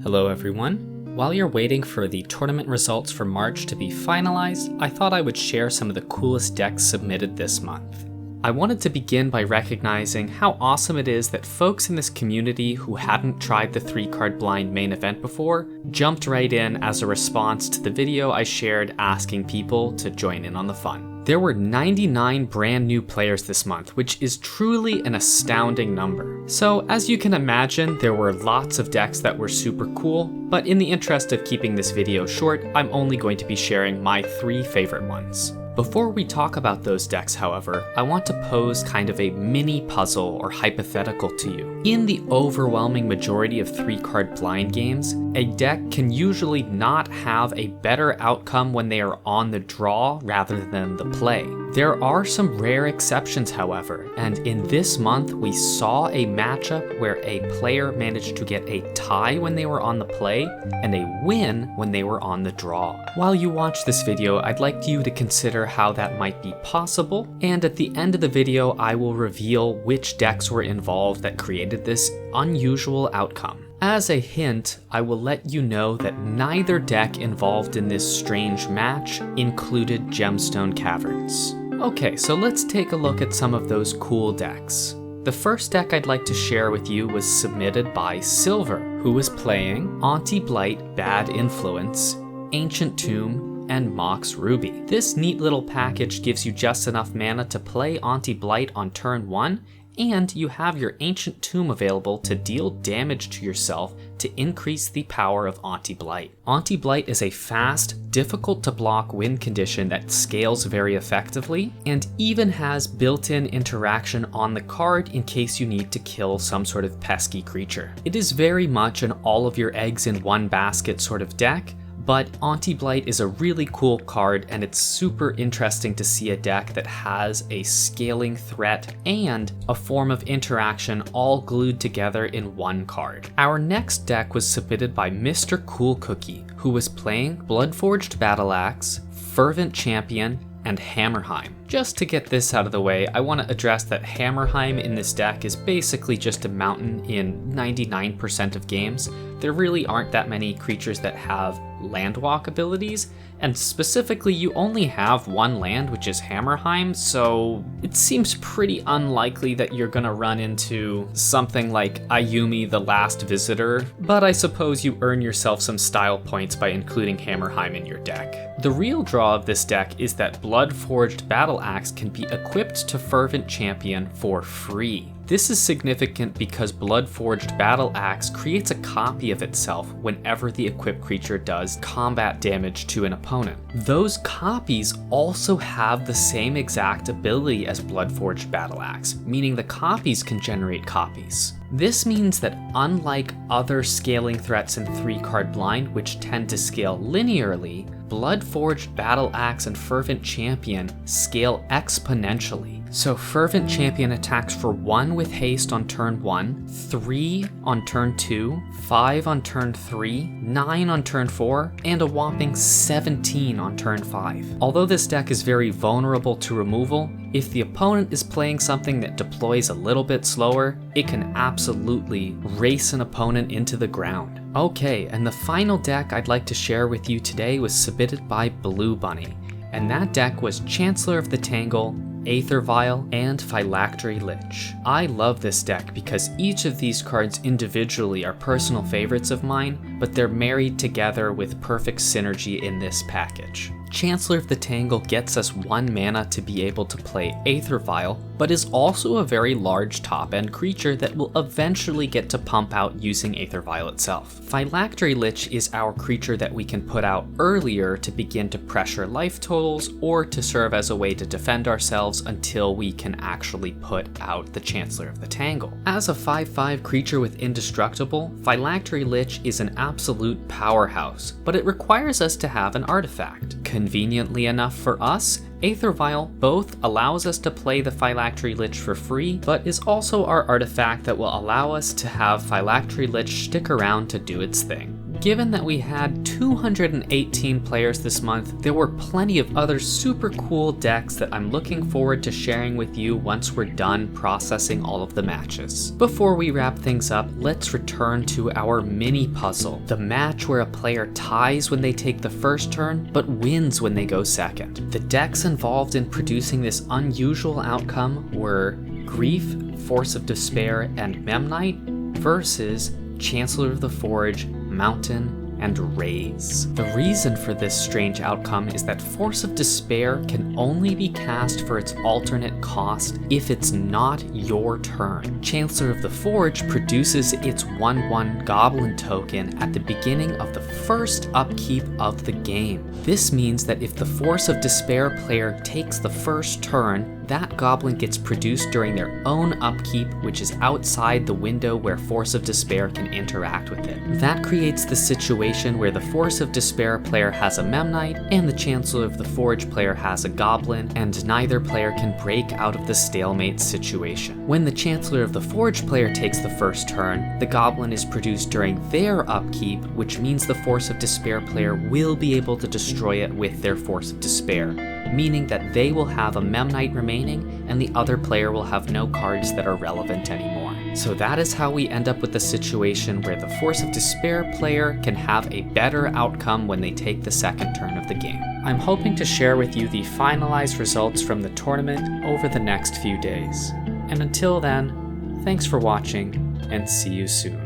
Hello everyone. While you're waiting for the tournament results for March to be finalized, I thought I would share some of the coolest decks submitted this month. I wanted to begin by recognizing how awesome it is that folks in this community who hadn't tried the 3-card blind main event before jumped right in as a response to the video I shared asking people to join in on the fun. There were 99 brand new players this month, which is truly an astounding number. So as you can imagine, there were lots of decks that were super cool, but in the interest of keeping this video short, I'm only going to be sharing my 3 favorite ones. Before we talk about those decks, however, I want to pose kind of a mini puzzle or hypothetical to you. In the overwhelming majority of 3-card blind games, a deck can usually not have a better outcome when they are on the draw rather than the play. There are some rare exceptions, however, and in this month we saw a matchup where a player managed to get a tie when they were on the play and a win when they were on the draw. While you watch this video, I'd like you to consider how that might be possible, and at the end of the video I will reveal which decks were involved that created this unusual outcome. As a hint, I will let you know that neither deck involved in this strange match included Gemstone Caverns. Okay, so let's take a look at some of those cool decks. The first deck I'd like to share with you was submitted by Silver, who was playing Auntie Blight, Bad Influence, Ancient Tomb, and Mox Ruby. This neat little package gives you just enough mana to play Auntie Blight on turn 1, and you have your Ancient Tomb available to deal damage to yourself to increase the power of Auntie Blight. Auntie Blight is a fast, difficult to block win condition that scales very effectively, and even has built-in interaction on the card in case you need to kill some sort of pesky creature. It is very much an all of your eggs in one basket sort of deck, but Auntie Blight is a really cool card, and it's super interesting to see a deck that has a scaling threat and a form of interaction all glued together in one card. Our next deck was submitted by Mr. Cool Cookie, who was playing Bloodforged Battle Axe, Fervent Champion, and Hammerheim. Just to get this out of the way, I want to address that Hammerheim in this deck is basically just a mountain in 99% of games. There really aren't that many creatures that have landwalk abilities, and specifically you only have one land, which is Hammerheim, so it seems pretty unlikely that you're gonna run into something like Ayumi the Last Visitor, but I suppose you earn yourself some style points by including Hammerheim in your deck. The real draw of this deck is that Bloodforged Battle Axe can be equipped to Fervent Champion for free. This is significant because Bloodforged Battle Axe creates a copy of itself whenever the equipped creature does combat damage to an opponent. Those copies also have the same exact ability as Bloodforged Battle Axe, meaning the copies can generate copies. This means that unlike other scaling threats in 3-card blind, which tend to scale linearly, Bloodforged Battle Axe and Fervent Champion scale exponentially. So Fervent Champion attacks for 1 with haste on turn 1, 3 on turn 2, 5 on turn 3, 9 on turn 4, and a whopping 17 on turn 5. Although this deck is very vulnerable to removal, if the opponent is playing something that deploys a little bit slower, it can absolutely race an opponent into the ground. Okay, and the final deck I'd like to share with you today was submitted by Blue Bunny, and that deck was Chancellor of the Tangle, Aether Vial, and Phylactery Lich. I love this deck because each of these cards individually are personal favorites of mine, but they're married together with perfect synergy in this package. Chancellor of the Tangle gets us 1 mana to be able to play Aether Vial, but is also a very large top-end creature that will eventually get to pump out using Aether Vial itself. Phylactery Lich is our creature that we can put out earlier to begin to pressure life totals or to serve as a way to defend ourselves until we can actually put out the Chancellor of the Tangle. As a 5/5 creature with Indestructible, Phylactery Lich is an absolute powerhouse, but it requires us to have an artifact. Conveniently enough for us, Aether Vial both allows us to play the Phylactery Lich for free, but is also our artifact that will allow us to have Phylactery Lich stick around to do its thing. Given that we had 218 players this month, there were plenty of other super cool decks that I'm looking forward to sharing with you once we're done processing all of the matches. Before we wrap things up, let's return to our mini puzzle, the match where a player ties when they take the first turn, but wins when they go second. The decks involved in producing this unusual outcome were Grief, Force of Despair, and Memnite versus Chancellor of the Forge, Mountain, and Raise. The reason for this strange outcome is that Force of Despair can only be cast for its alternate cost if it's not your turn. Chancellor of the Forge produces its 1/1 Goblin token at the beginning of the first upkeep of the game. This means that if the Force of Despair player takes the first turn, that goblin gets produced during their own upkeep, which is outside the window where Force of Despair can interact with it. That creates the situation where the Force of Despair player has a Memnite and the Chancellor of the Forge player has a goblin, and neither player can break out of the stalemate situation. When the Chancellor of the Forge player takes the first turn, the goblin is produced during their upkeep, which means the Force of Despair player will be able to destroy it with their Force of Despair, meaning that they will have a Memnite remaining and the other player will have no cards that are relevant anymore. So that is how we end up with a situation where the Force of Despair player can have a better outcome when they take the second turn of the game. I'm hoping to share with you the finalized results from the tournament over the next few days. And until then, thanks for watching and see you soon.